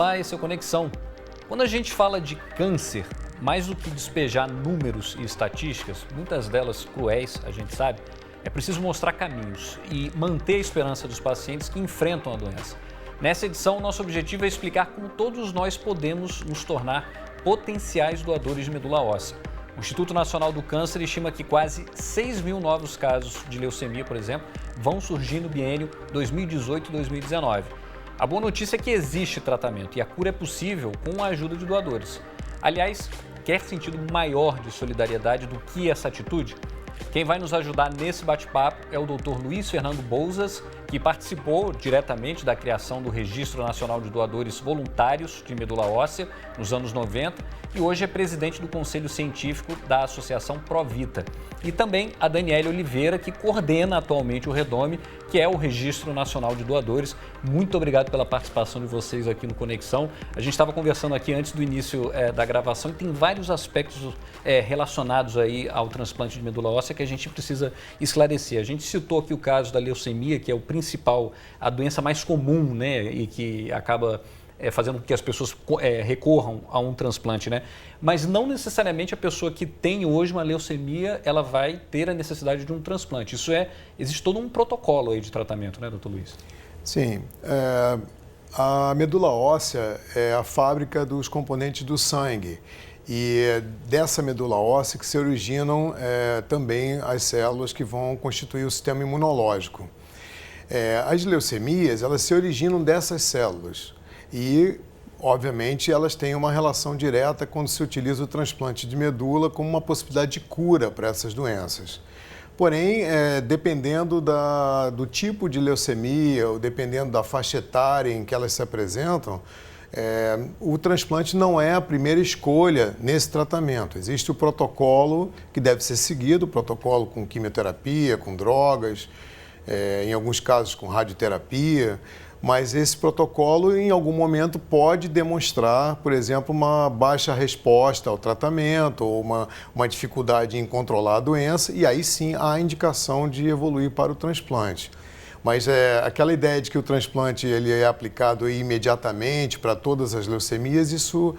Olá, esse é o Conexão. Quando a gente fala de câncer, mais do que despejar números e estatísticas, muitas delas cruéis, a gente sabe, é preciso mostrar caminhos e manter a esperança dos pacientes que enfrentam a doença. Nessa edição, nosso objetivo é explicar como todos nós podemos nos tornar potenciais doadores de medula óssea. O Instituto Nacional do Câncer estima que quase 6 mil novos casos de leucemia, por exemplo, vão surgir no biênio 2018-2019. A boa notícia é que existe tratamento e a cura é possível com a ajuda de doadores. Aliás, quer sentido maior de solidariedade do que essa atitude? Quem vai nos ajudar nesse bate-papo é o Dr. Luiz Fernando Bouzas, que participou diretamente da criação do Registro Nacional de Doadores Voluntários de Medula Óssea nos anos 90 e hoje é presidente do Conselho Científico da Associação Provita. E também a Daniele Oliveira, que coordena atualmente o REDOME, que é o Registro Nacional de Doadores. Muito obrigado pela participação de vocês aqui no Conexão. A gente estava conversando aqui antes do início da gravação e tem vários aspectos relacionados aí ao transplante de medula óssea que a gente precisa esclarecer. A gente citou aqui o caso da leucemia, que é o principal, a doença mais comum, né, e que acaba fazendo com que as pessoas recorram a um transplante, né? Mas não necessariamente a pessoa que tem hoje uma leucemia, ela vai ter a necessidade de um transplante. Existe todo um protocolo aí de tratamento, né, doutor Luiz? Sim. A medula óssea é a fábrica dos componentes do sangue. E é dessa medula óssea que se originam também as células que vão constituir o sistema imunológico. As leucemias, elas se originam dessas células e, obviamente, elas têm uma relação direta quando se utiliza o transplante de medula como uma possibilidade de cura para essas doenças. Porém, dependendo do tipo de leucemia ou dependendo da faixa etária em que elas se apresentam, o transplante não é a primeira escolha nesse tratamento. Existe o protocolo que deve ser seguido, o protocolo com quimioterapia, com drogas, em alguns casos com radioterapia, mas esse protocolo em algum momento pode demonstrar, por exemplo, uma baixa resposta ao tratamento ou uma dificuldade em controlar a doença e aí sim há a indicação de evoluir para o transplante. Mas aquela ideia de que o transplante ele é aplicado imediatamente para todas as leucemias, isso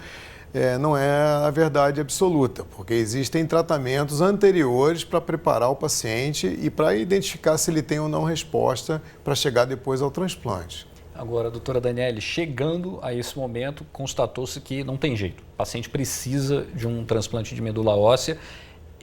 não é a verdade absoluta, porque existem tratamentos anteriores para preparar o paciente e para identificar se ele tem ou não resposta para chegar depois ao transplante. Agora, doutora Daniele, chegando a esse momento, constatou-se que não tem jeito. O paciente precisa de um transplante de medula óssea.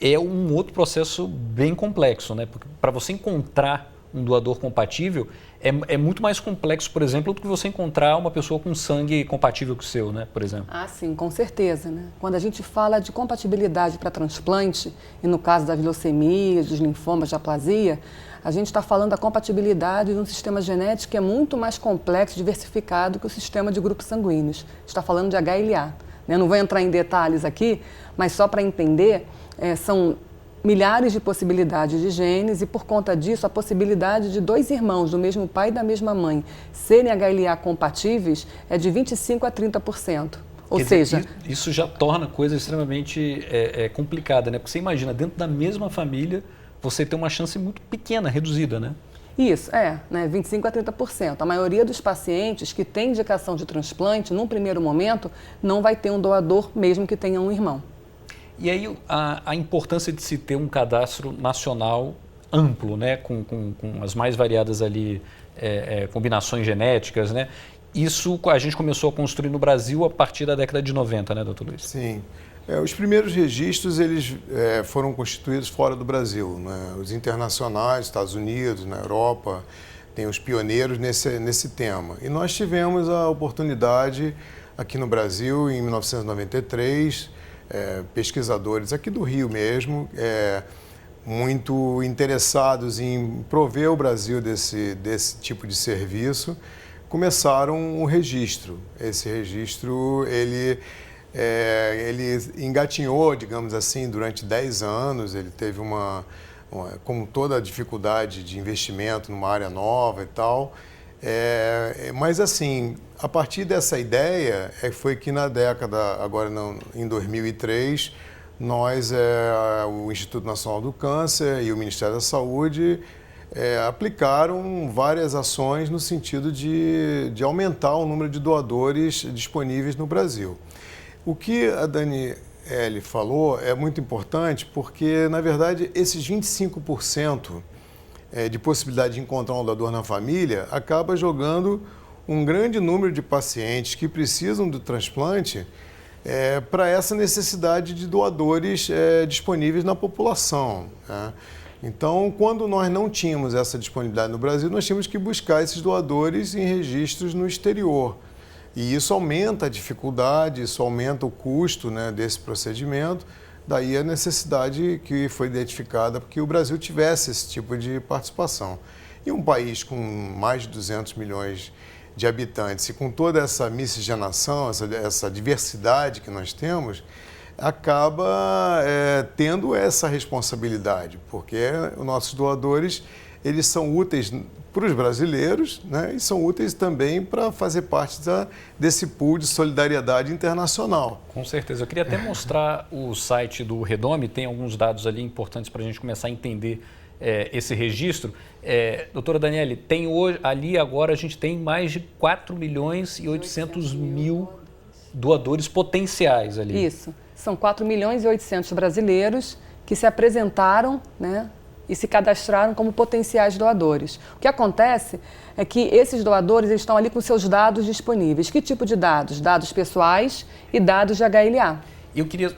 É um outro processo bem complexo, né? Porque para você encontrar um doador compatível, é muito mais complexo, por exemplo, do que você encontrar uma pessoa com sangue compatível com o seu, né, por exemplo. Ah, sim, com certeza, né? Quando a gente fala de compatibilidade para transplante, e no caso das leucemias, dos linfomas de aplasia, a gente está falando da compatibilidade de um sistema genético que é muito mais complexo, diversificado que o sistema de grupos sanguíneos. A gente está falando de HLA, né? Não vou entrar em detalhes aqui, mas só para entender, são milhares de possibilidades de genes e, por conta disso, a possibilidade de dois irmãos do mesmo pai e da mesma mãe serem HLA compatíveis é de 25% a 30%. Ou seja, isso já torna a coisa extremamente complicada, né? Porque você imagina, dentro da mesma família, você tem uma chance muito pequena, reduzida, né? Isso, né, 25% a 30%. A maioria dos pacientes que tem indicação de transplante, num primeiro momento, não vai ter um doador, mesmo que tenha um irmão. E aí a importância de se ter um cadastro nacional amplo, né, com as mais variadas ali combinações genéticas, né? Isso a gente começou a construir no Brasil a partir da década de 90, né, doutor Luiz? Sim. Os primeiros registros eles foram constituídos fora do Brasil, né? Os internacionais, Estados Unidos, na Europa, tem os pioneiros nesse tema. E nós tivemos a oportunidade aqui no Brasil, em 1993, pesquisadores aqui do Rio mesmo, muito interessados em prover o Brasil desse tipo de serviço, começaram um registro. Esse registro, ele engatinhou, digamos assim, durante 10 anos, ele teve como toda a dificuldade de investimento numa área nova e tal, mas assim, a partir dessa ideia, foi que na década, agora em 2003, nós, o Instituto Nacional do Câncer e o Ministério da Saúde, aplicaram várias ações no sentido de aumentar o número de doadores disponíveis no Brasil. O que a Daniele falou é muito importante porque, na verdade, esses 25% de possibilidade de encontrar um doador na família acaba jogando um grande número de pacientes que precisam do transplante para essa necessidade de doadores disponíveis na população, né? Então, quando nós não tínhamos essa disponibilidade no Brasil, nós tínhamos que buscar esses doadores em registros no exterior. E isso aumenta a dificuldade, isso aumenta o custo, né, desse procedimento. Daí a necessidade que foi identificada para que o Brasil tivesse esse tipo de participação. E um país com mais de 200 milhões de habitantes e com toda essa miscigenação, essa diversidade que nós temos, acaba tendo essa responsabilidade, porque os nossos doadores eles são úteis para os brasileiros, né, e são úteis também para fazer parte desse pool de solidariedade internacional. Com certeza. Eu queria até mostrar o site do Redome, tem alguns dados ali importantes para a gente começar a entender esse registro. Doutora Daniele, tem hoje, ali agora a gente tem mais de 4 milhões e 800 mil doadores potenciais ali. Isso. São 4 milhões e 800 brasileiros que se apresentaram, né, e se cadastraram como potenciais doadores. O que acontece é que esses doadores estão ali com seus dados disponíveis. Que tipo de dados? Dados pessoais e dados de HLA. Eu queria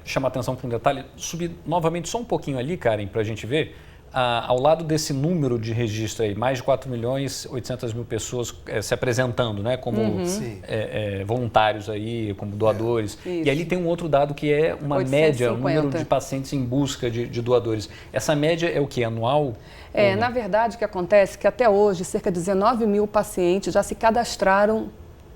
chamar a atenção para um detalhe, subir novamente só um pouquinho ali, Karen, para a gente ver. Ao lado desse número de registro aí, mais de 4 milhões e 800 mil pessoas se apresentando, né, como voluntários aí, como doadores. E ali tem um outro dado que é uma 850. Média, o número de pacientes em busca de doadores. Essa média é o que? Anual? Na verdade, o que acontece é que até hoje, cerca de 19 mil pacientes já se cadastraram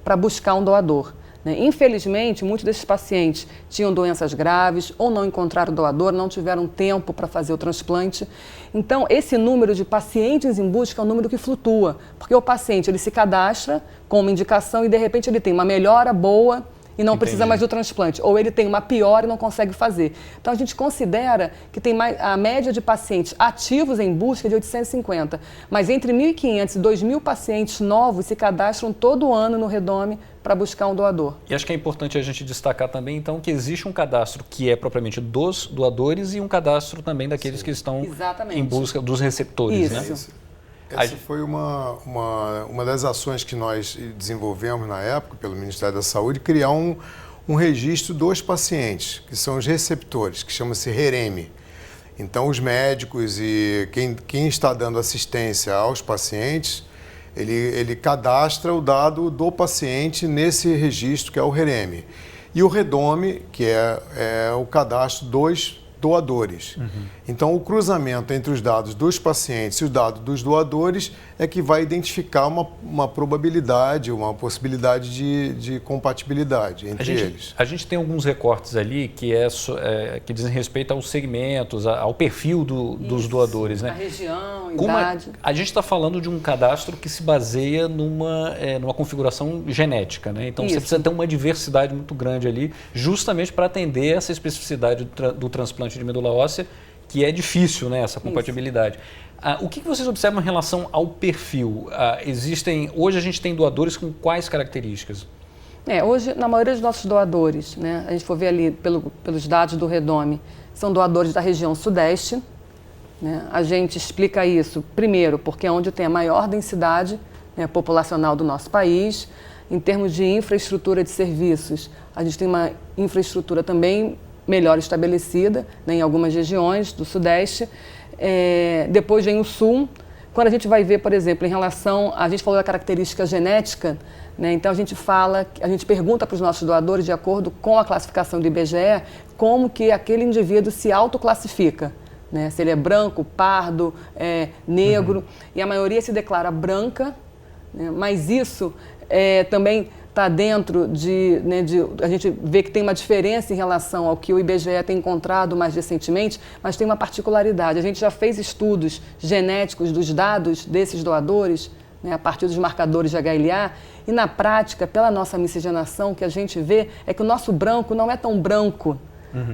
para buscar um doador. Infelizmente, muitos desses pacientes tinham doenças graves ou não encontraram doador, não tiveram tempo para fazer o transplante. Então, esse número de pacientes em busca é um número que flutua, porque o paciente ele se cadastra com uma indicação e, de repente, ele tem uma melhora boa e não precisa mais do transplante, ou ele tem uma pior e não consegue fazer. Então, a gente considera que tem a média de pacientes ativos em busca de 850, mas entre 1.500 e 2.000 pacientes novos se cadastram todo ano no Redome para buscar um doador. E acho que é importante a gente destacar também, então, que existe um cadastro que é propriamente dos doadores e um cadastro também daqueles que estão em busca dos receptores. Isso. Né? Essa foi uma das ações que nós desenvolvemos na época, pelo Ministério da Saúde, criar um registro dos pacientes, que são os receptores, que chama-se REREME. Então, os médicos e quem está dando assistência aos pacientes, ele cadastra o dado do paciente nesse registro, que é o REREME. E o Redome, que é o cadastro dos doadores. Então, o cruzamento entre os dados dos pacientes e os dados dos doadores é que vai identificar uma probabilidade, uma possibilidade de compatibilidade entre eles. A gente tem alguns recortes ali que dizem respeito aos segmentos, ao perfil dos doadores, né? A região, idade. A gente está falando de um cadastro que se baseia numa configuração genética, né? Então, você precisa ter uma diversidade muito grande ali, justamente para atender essa especificidade do transplante de medula óssea, que é difícil, né, essa compatibilidade. O que vocês observam em relação ao perfil? Hoje a gente tem doadores com quais características? Hoje, na maioria dos nossos doadores, né, a gente for ver ali pelos dados do Redome, são doadores da região sudeste. Né? A gente explica isso, primeiro, porque é onde tem a maior densidade, né, populacional do nosso país. Em termos de infraestrutura de serviços, a gente tem uma infraestrutura também melhor estabelecida, né, em algumas regiões do Sudeste. Depois vem o Sul. Quando a gente vai ver, por exemplo, em relação... A gente falou da característica genética, né, então a gente pergunta para os nossos doadores, de acordo com a classificação do IBGE, como que aquele indivíduo se autoclassifica. Né, se ele é branco, pardo, negro, e a maioria se declara branca, né, mas isso também está dentro a gente vê que tem uma diferença em relação ao que o IBGE tem encontrado mais recentemente, mas tem uma particularidade. A gente já fez estudos genéticos dos dados desses doadores, né, a partir dos marcadores de HLA, e na prática, pela nossa miscigenação, o que a gente vê é que o nosso branco não é tão branco,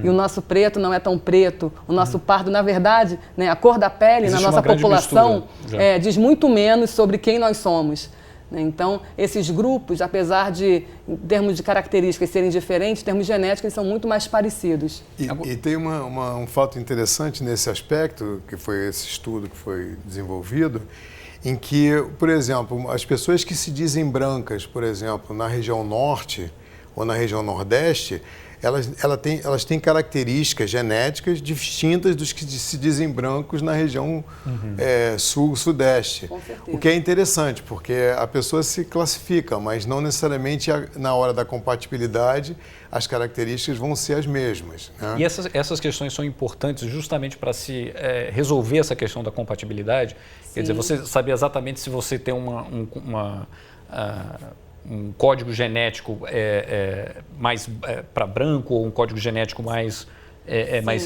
e o nosso preto não é tão preto, o nosso pardo, na verdade, né, a cor da pele Existe na nossa população diz muito menos sobre quem nós somos. Então, esses grupos, apesar de, em termos de características serem diferentes, em termos genéticos, eles são muito mais parecidos. E tem um fato interessante nesse aspecto, que foi esse estudo que foi desenvolvido, em que, por exemplo, as pessoas que se dizem brancas, por exemplo, na região norte ou na região nordeste, elas têm características genéticas distintas dos que se dizem brancos na região sul, sudeste. Com certeza. O que é interessante, porque a pessoa se classifica, mas não necessariamente na hora da compatibilidade as características vão ser as mesmas. Né? E essas questões são importantes justamente para se resolver essa questão da compatibilidade. Sim. Quer dizer, você saber exatamente se você tem um código genético mais para branco ou um código genético mais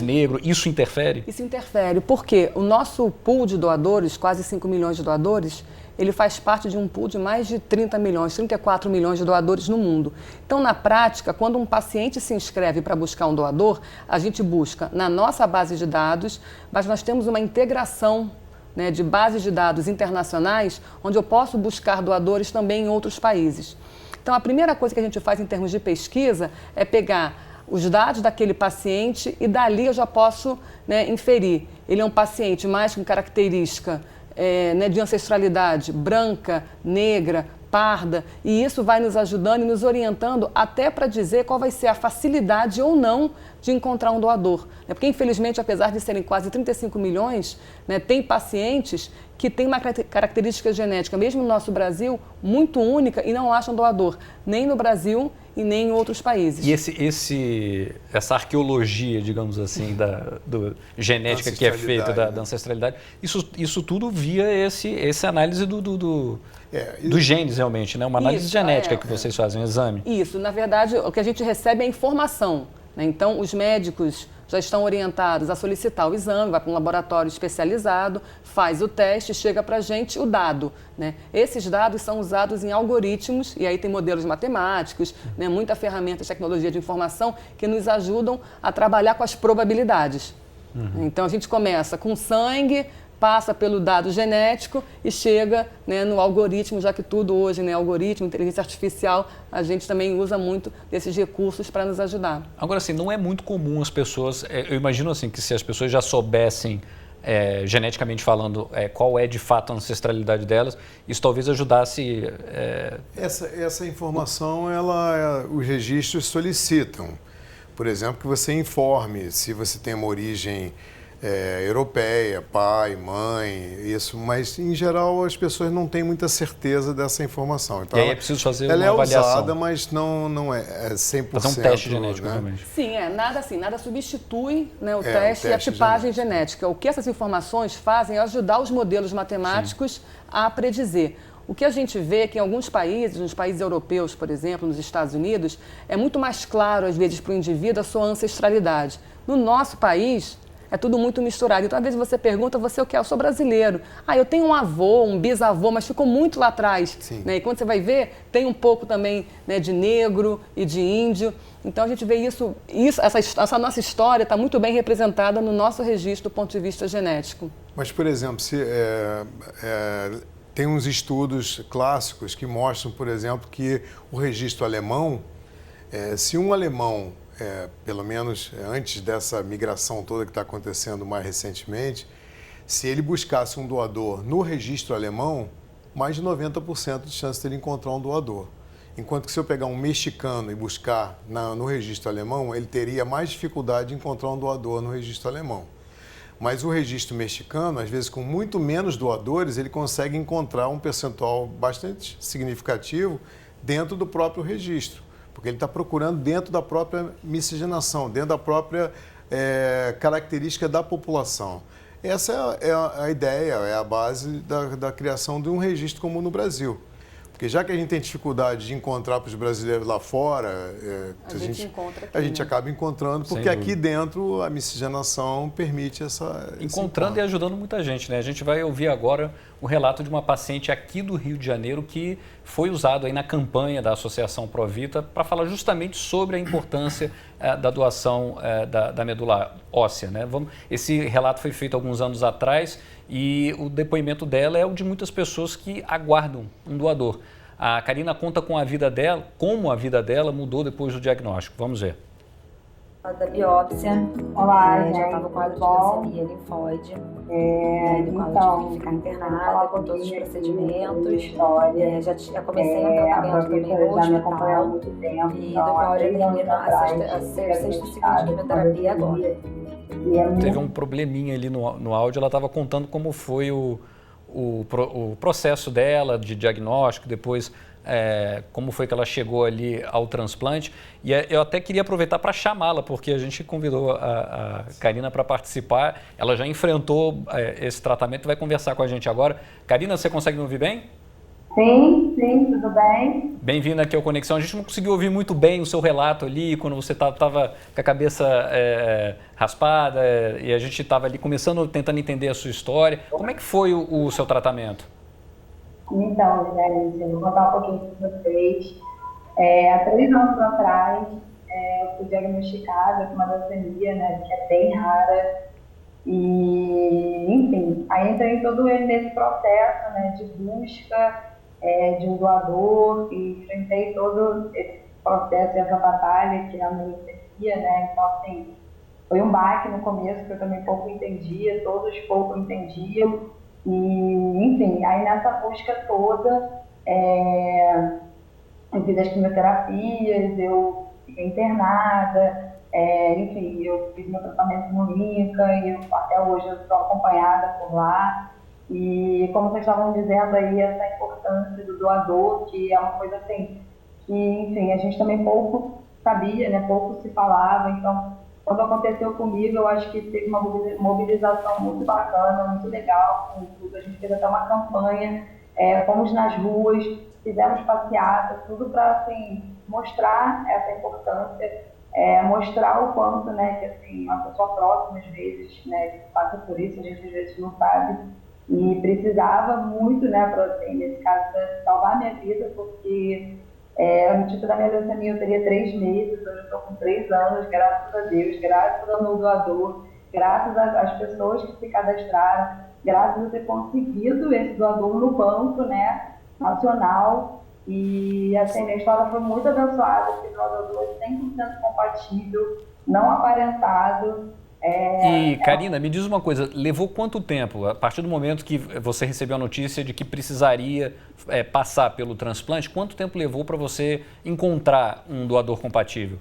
negro, isso interfere? Isso interfere, porque o nosso pool de doadores, quase 5 milhões de doadores, ele faz parte de um pool de mais de 30 milhões, 34 milhões de doadores no mundo. Então, na prática, quando um paciente se inscreve para buscar um doador, a gente busca na nossa base de dados, mas nós temos uma integração, né, de bases de dados internacionais, onde eu posso buscar doadores também em outros países. Então, a primeira coisa que a gente faz em termos de pesquisa é pegar os dados daquele paciente e dali eu já posso, né, inferir. Ele é um paciente mais com característica de ancestralidade branca, negra, parda, e isso vai nos ajudando e nos orientando até para dizer qual vai ser a facilidade ou não de encontrar um doador. Porque, infelizmente, apesar de serem quase 35 milhões, né, tem pacientes que têm uma característica genética, mesmo no nosso Brasil, muito única e não acham doador, nem no Brasil e nem em outros países. E essa arqueologia, digamos assim, do genética que é feita da ancestralidade, isso tudo via essa análise dos genes, realmente, né? Uma análise genética que vocês fazem, um exame. Isso, na verdade, o que a gente recebe é informação, né? Então, os médicos já estão orientados a solicitar o exame, vai para um laboratório especializado, faz o teste, chega para a gente o dado, né? Esses dados são usados em algoritmos, e aí tem modelos matemáticos, né? Muita ferramenta de tecnologia de informação que nos ajudam a trabalhar com as probabilidades. Então, a gente começa com sangue, passa pelo dado genético e chega, né, no algoritmo, já que tudo hoje, né, algoritmo, inteligência artificial, a gente também usa muito desses recursos para nos ajudar. Agora, assim, não é muito comum as pessoas, eu imagino assim que se as pessoas já soubessem, geneticamente falando, qual é de fato a ancestralidade delas, isso talvez ajudasse... Essa informação, os registros solicitam. Por exemplo, que você informe se você tem uma origem europeia, pai, mãe, isso, mas em geral as pessoas não têm muita certeza dessa informação. Então, e aí é preciso fazer uma avaliação. Ela é usada, mas não é 100%. Fazer um teste genético, né? realmente. Sim, nada substitui, né, o teste e a tipagem genética. O que essas informações fazem é ajudar os modelos matemáticos a predizer. O que a gente vê é que em alguns países, nos países europeus, por exemplo, nos Estados Unidos, é muito mais claro, às vezes, para o indivíduo a sua ancestralidade. No nosso país, é tudo muito misturado. Então, às vezes você pergunta, você o que é? Eu sou brasileiro. Eu tenho um avô, um bisavô, mas ficou muito lá atrás. Né? E quando você vai ver, tem um pouco também, né, de negro e de índio. Então, a gente vê essa nossa história está muito bem representada no nosso registro do ponto de vista genético. Mas, por exemplo, tem uns estudos clássicos que mostram, por exemplo, que o registro alemão, se um alemão, pelo menos antes dessa migração toda que está acontecendo mais recentemente, se ele buscasse um doador no registro alemão, mais de 90% de chance de ele encontrar um doador. Enquanto que se eu pegar um mexicano e buscar no registro alemão, ele teria mais dificuldade de encontrar um doador no registro alemão. Mas o registro mexicano, às vezes com muito menos doadores, ele consegue encontrar um percentual bastante significativo dentro do próprio registro. Porque ele está procurando dentro da própria miscigenação, dentro da própria característica da população. Essa é a ideia, é a base da criação de um registro comum no Brasil. Porque já que a gente tem dificuldade de encontrar para os brasileiros lá fora, a gente acaba encontrando, porque aqui dentro a miscigenação permite essa... Encontrando e ajudando muita gente, né? A gente vai ouvir agora o relato de uma paciente aqui do Rio de Janeiro que foi usado aí na campanha da Associação Provita para falar justamente sobre a importância da doação da medula óssea, né? Esse relato foi feito alguns anos atrás e o depoimento dela é o de muitas pessoas que aguardam um doador. A Karina conta com a vida dela, como a vida dela mudou depois do diagnóstico. Vamos ver. Da biópsia, já estava com quadro de leucemia linfóide, do qual eu tive que ficar internada com todos os procedimentos, já comecei um tratamento também no hospital, e do qual já termina a sexta ciclo de quimioterapia agora. Teve um probleminha ali no áudio, ela estava contando como foi o processo dela de diagnóstico, depois como foi que ela chegou ali ao transplante. E eu até queria aproveitar para chamá-la, porque a gente convidou a Karina para participar. Ela já enfrentou esse tratamento e vai conversar com a gente agora. Karina, você consegue me ouvir bem? Sim, tudo bem. Bem-vinda aqui ao Conexão. A gente não conseguiu ouvir muito bem o seu relato ali, quando você estava com a cabeça raspada e a gente estava ali começando, tentando entender a sua história. Como é que foi o seu tratamento? Então, gente, eu vou contar um pouquinho para vocês. Há 3 anos atrás, eu fui diagnosticada com uma leucemia, né, que é bem rara. E, enfim, aí entrei todo nesse processo, né, de busca de um doador, e enfrentei todo esse processo, essa batalha que é a leucemia, né. Então, assim, foi um baque no começo, que eu também pouco entendia, todos pouco entendiam. E, enfim, aí nessa busca toda, eu fiz as quimioterapias, eu fiquei internada, enfim, eu fiz meu tratamento no INCA e até hoje eu estou acompanhada por lá. E como vocês estavam dizendo aí, essa importância do doador, que é uma coisa assim, que, enfim, a gente também pouco sabia, né, pouco se falava. Então, quando aconteceu comigo, eu acho que teve uma mobilização muito bacana, muito legal com tudo. A gente fez até uma campanha, fomos nas ruas, fizemos passeatas, tudo para, assim, mostrar essa importância, mostrar o quanto, né, que, assim, uma pessoa próxima, às vezes, né, que passa por isso, a gente às vezes não sabe, e precisava muito, né, para, assim, nesse caso, salvar a minha vida, porque no título da minha leucemia eu teria 3 meses, hoje eu estou com 3 anos, graças a Deus, graças ao meu doador, graças às pessoas que se cadastraram, graças a ter conseguido esse doador no banco, né, nacional. E assim, minha história foi muito abençoada, porque o doador é 100% compatível, não aparentado. E, Karina, me diz uma coisa, levou quanto tempo, a partir do momento que você recebeu a notícia de que precisaria passar pelo transplante, quanto tempo levou para você encontrar um doador compatível?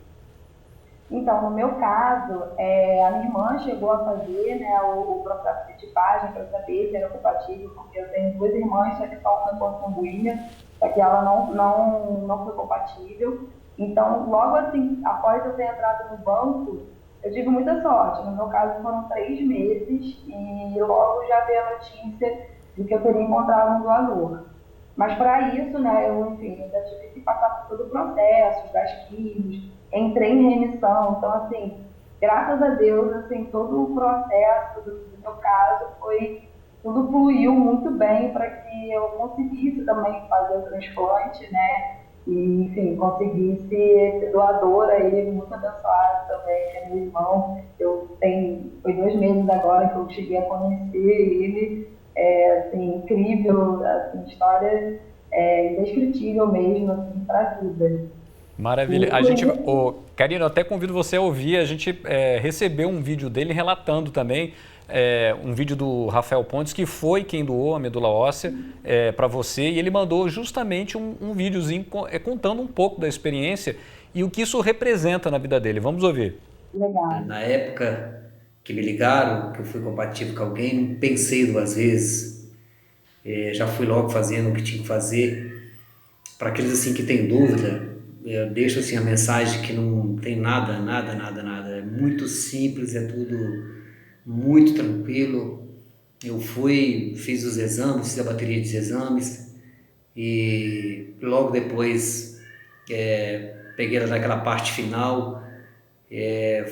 Então, no meu caso, a minha irmã chegou a fazer, né, o processo de tipagem para saber se era compatível, porque eu tenho 2 irmãs, só que só uma é sanguínea, só que ela não foi compatível. Então, logo assim, após eu ter entrado no banco, eu tive muita sorte. No meu caso, foram 3 meses e logo já veio a notícia de que eu teria encontrado um doador. Mas para isso, né, eu, enfim, ainda tive que passar por todo o processo, das químios, entrei em remissão. Então, assim, graças a Deus, assim, todo o processo do meu caso tudo fluiu muito bem para que eu conseguisse também fazer o transplante, né? E, enfim, conseguisse esse doador aí, muito abençoado também, que é meu irmão. Foi 2 meses agora que eu cheguei a conhecer ele, assim, incrível, assim, história indescritível mesmo, assim, para a vida. Maravilha. Karina, eu até convido você a ouvir, a gente recebeu um vídeo dele relatando também, um vídeo do Rafael Pontes, que foi quem doou a medula óssea para você, e ele mandou justamente um videozinho contando um pouco da experiência e o que isso representa na vida dele. Vamos ouvir. Legal. Na época que me ligaram, que eu fui compatível com alguém, não pensei 2 vezes, já fui logo fazendo o que tinha que fazer. Para aqueles assim que têm dúvida, eu deixo assim a mensagem que não tem nada, é muito simples, é tudo muito tranquilo. Eu fiz os exames, fiz a bateria de exames e logo depois peguei ela naquela parte final.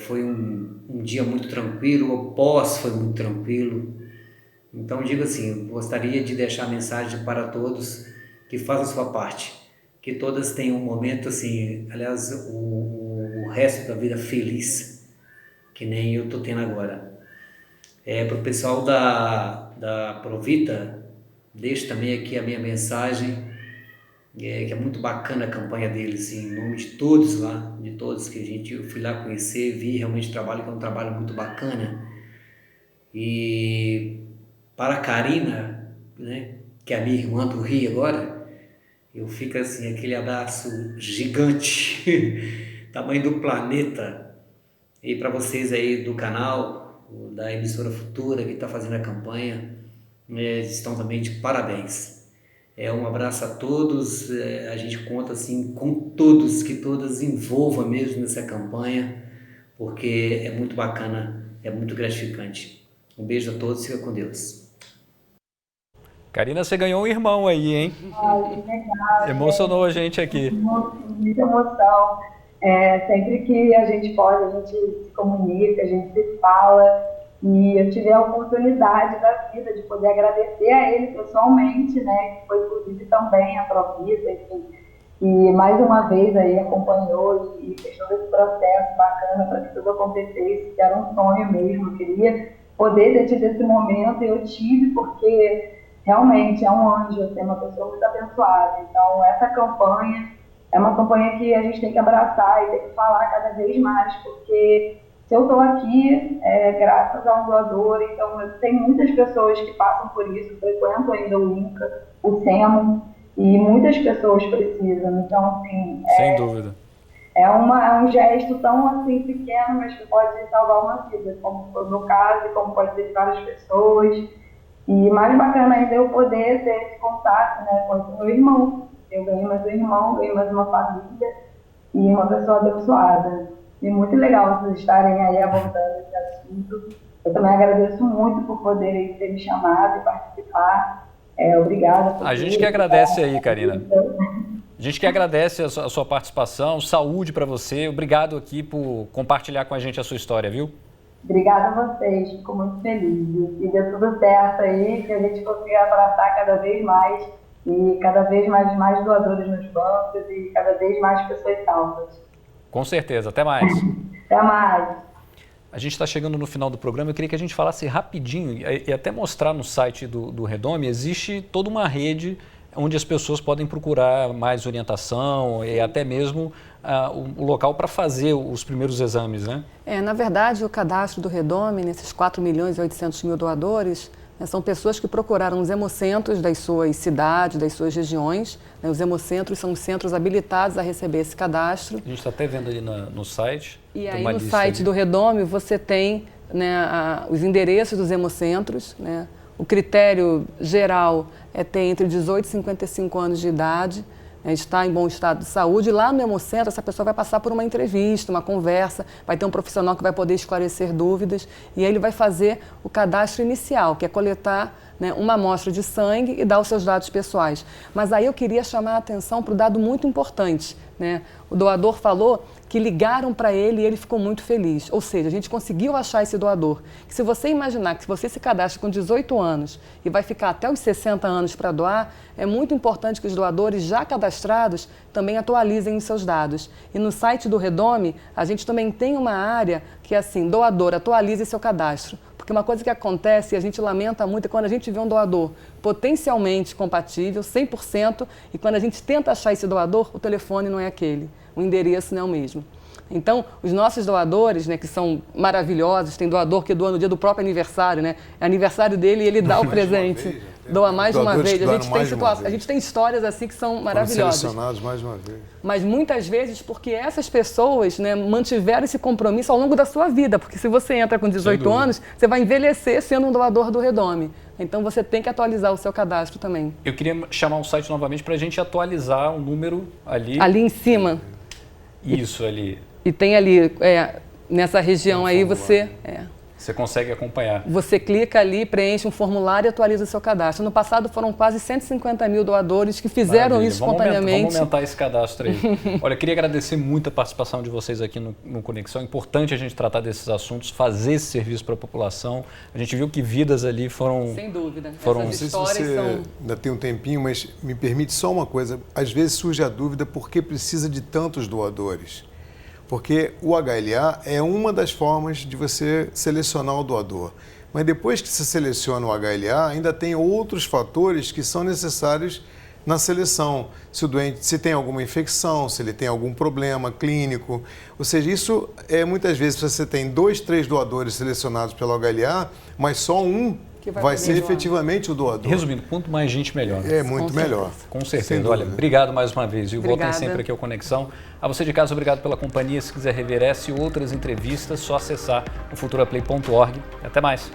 Foi um dia muito tranquilo, o pós foi muito tranquilo. Então, digo assim, gostaria de deixar a mensagem para todos que façam a sua parte, que todas tenham um momento assim, aliás, o resto da vida feliz, que nem eu estou tendo agora. Para o pessoal da Provita, deixo também aqui a minha mensagem, que é muito bacana a campanha deles, em nome de todos lá, de todos que eu fui lá conhecer, vi realmente o trabalho, que é um trabalho muito bacana. E para a Karina, né, que é a minha irmã do Rio agora, eu fico assim, aquele abraço gigante, tamanho do planeta. E para vocês aí do canal, da Emissora Futura, que está fazendo a campanha, estão também de parabéns. Um abraço a todos, a gente conta assim com todos, que todas envolvam mesmo nessa campanha, porque é muito bacana, é muito gratificante. Um beijo a todos, fica com Deus. Karina, você ganhou um irmão aí, hein? Legal, Emocionou a gente aqui. Muita emoção. Sempre que a gente pode, a gente se comunica, a gente se fala. E eu tive a oportunidade da vida de poder agradecer a ele pessoalmente, né? Que foi inclusive também a Provita, enfim. E mais uma vez aí acompanhou e fez todo esse processo bacana para que tudo acontecesse, que era um sonho mesmo. Eu queria poder ter tido esse momento e eu tive, porque realmente é um anjo, é uma pessoa muito abençoada. Então essa campanha é uma campanha que a gente tem que abraçar e tem que falar cada vez mais, porque se eu estou aqui graças a um doador, então tem muitas pessoas que passam por isso, frequentam ainda o INCA, o SEMO, e muitas pessoas precisam. Então, assim, sem dúvida. É um gesto tão assim pequeno, mas que pode salvar uma vida, como foi o meu caso, e como pode ser de várias pessoas. E mais bacana ainda é eu poder ter esse contato, né, com esse meu irmão. Eu ganhei mais um irmão, ganhei mais uma família e uma pessoa abençoada. E muito legal vocês estarem aí abordando esse assunto. Eu também agradeço muito por poderem ter me chamado e participar. Obrigada. A gente que agradece aí, Karina. A gente que agradece a sua participação, saúde para você. Obrigado aqui por compartilhar com a gente a sua história, viu? Obrigada a vocês, fico muito feliz. E deu tudo certo aí, que a gente consiga abraçar cada vez mais e cada vez mais doadores nos bancos e cada vez mais pessoas salvas. Com certeza. Até mais. Até mais. A gente está chegando no final do programa. Eu queria que a gente falasse rapidinho e até mostrar no site do Redome. Existe toda uma rede onde as pessoas podem procurar mais orientação e até mesmo o local para fazer os primeiros exames, né? Na verdade, o cadastro do Redome, nesses 4.800.000 doadores, são pessoas que procuraram os hemocentros das suas cidades, das suas regiões. Os hemocentros são os centros habilitados a receber esse cadastro. A gente está até vendo ali no site. E aí no site do Redome você tem, né, os endereços dos hemocentros, né? O critério geral é ter entre 18 e 55 anos de idade, está em bom estado de saúde. E lá no hemocentro, essa pessoa vai passar por uma entrevista, uma conversa, vai ter um profissional que vai poder esclarecer dúvidas e aí ele vai fazer o cadastro inicial, que é coletar, né, uma amostra de sangue e dar os seus dados pessoais. Mas aí eu queria chamar a atenção para o dado muito importante, né? O doador falou que ligaram para ele e ele ficou muito feliz. Ou seja, a gente conseguiu achar esse doador. E se você imaginar que se você se cadastra com 18 anos e vai ficar até os 60 anos para doar, é muito importante que os doadores já cadastrados também atualizem os seus dados. E no site do Redome, a gente também tem uma área que é assim, doador, atualize seu cadastro. Porque uma coisa que acontece e a gente lamenta muito é quando a gente vê um doador potencialmente compatível, 100%, e quando a gente tenta achar esse doador, o telefone não é aquele, o endereço não é o mesmo. Então, os nossos doadores, né, que são maravilhosos, tem doador que doa no dia do próprio aniversário, né? É aniversário dele e ele dá o presente. Doa mais de uma vez. A gente tem histórias assim que são maravilhosas. Selecionados mais uma vez. Mas muitas vezes porque essas pessoas, né, mantiveram esse compromisso ao longo da sua vida. Porque se você entra com 18 anos, você vai envelhecer sendo um doador do Redome. Então você tem que atualizar o seu cadastro também. Eu queria chamar o site novamente para a gente atualizar o número ali. Ali em cima. Isso, ali. E tem ali, nessa região aí você... Você consegue acompanhar. Você clica ali, preenche um formulário e atualiza o seu cadastro. No passado foram quase 150 mil doadores que fizeram Maravilha. isso espontaneamente. Vamos aumentar esse cadastro aí. Olha, queria agradecer muito a participação de vocês aqui no Conexão. É importante a gente tratar desses assuntos, fazer esse serviço para a população. A gente viu que vidas ali foram... Sem dúvida. Foram... Não sei se você ainda tem um tempinho, mas me permite só uma coisa. Às vezes surge a dúvida por que precisa de tantos doadores. Porque o HLA é uma das formas de você selecionar o doador. Mas depois que se seleciona o HLA, ainda tem outros fatores que são necessários na seleção. Se o doente se tem alguma infecção, se ele tem algum problema clínico. Ou seja, isso muitas vezes você tem 2, 3 doadores selecionados pelo HLA, mas só um vai ser efetivamente o doador. Resumindo, quanto mais gente, melhor. É muito melhor. Com certeza. Olha, obrigado mais uma vez. E voltem sempre aqui ao Conexão. A você de casa, obrigado pela companhia. Se quiser rever essa e outras entrevistas, só acessar o futuraplay.org. Até mais.